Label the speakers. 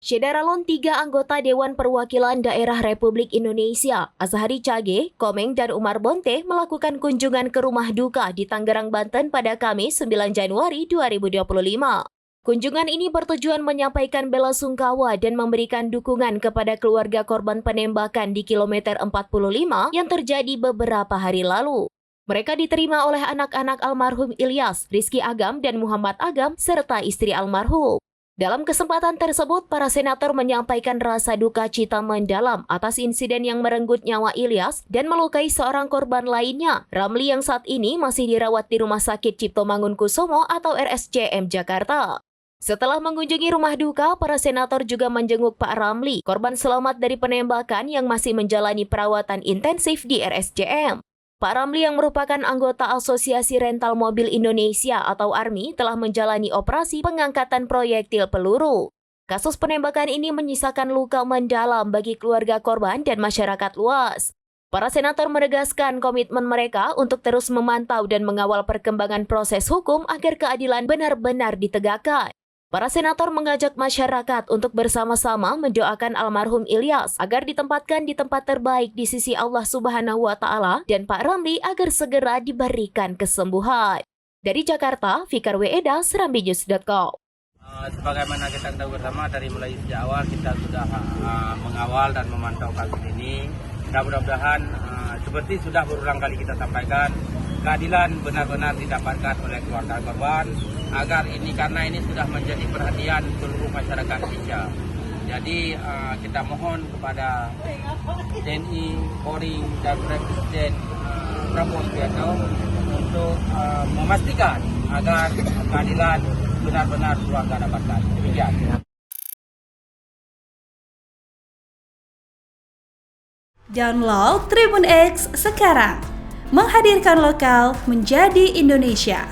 Speaker 1: Syederalon 3 anggota Dewan Perwakilan Daerah Republik Indonesia, Azhari Cage, Komeng, dan Umar Bonte melakukan kunjungan ke rumah duka di Tangerang, Banten pada Kamis 9 Januari 2025. Kunjungan ini bertujuan menyampaikan bela sungkawa dan memberikan dukungan kepada keluarga korban penembakan di kilometer 45 yang terjadi beberapa hari lalu. Mereka diterima oleh anak-anak almarhum Ilyas, Rizky Agam, dan Muhammad Agam, serta istri almarhum. Dalam kesempatan tersebut, para senator menyampaikan rasa duka cita mendalam atas insiden yang merenggut nyawa Ilyas dan melukai seorang korban lainnya, Ramli, yang saat ini masih dirawat di Rumah Sakit Cipto Mangunkusumo atau RSCM Jakarta. Setelah mengunjungi rumah duka, para senator juga menjenguk Pak Ramli, korban selamat dari penembakan yang masih menjalani perawatan intensif di RSCM. Pak Ramli yang merupakan anggota Asosiasi Rental Mobil Indonesia atau ARMI telah menjalani operasi pengangkatan proyektil peluru. Kasus penembakan ini menyisakan luka mendalam bagi keluarga korban dan masyarakat luas. Para senator menegaskan komitmen mereka untuk terus memantau dan mengawal perkembangan proses hukum agar keadilan benar-benar ditegakkan. Para senator mengajak masyarakat untuk bersama-sama mendoakan almarhum Ilyas agar ditempatkan di tempat terbaik di sisi Allah Subhanahu wa Ta'ala dan Pak Ramli agar segera diberikan kesembuhan. Dari Jakarta, Fikar Weeda, serambinews.com.
Speaker 2: Sebagaimana kita tahu bersama, dari mulai sejak awal kita sudah mengawal dan memantau kasus ini. Mudah-mudahan seperti sudah berulang kali kita sampaikan, keadilan benar-benar didapatkan oleh keluarga korban, agar karena ini sudah menjadi perhatian seluruh masyarakat Indonesia. Jadi kita mohon kepada TNI, Polri, dan Presiden Prabowo Subianto untuk memastikan agar keadilan benar-benar keluarga dapatkan. Demikian.
Speaker 3: Download Tribun X sekarang, menghadirkan lokal menjadi Indonesia.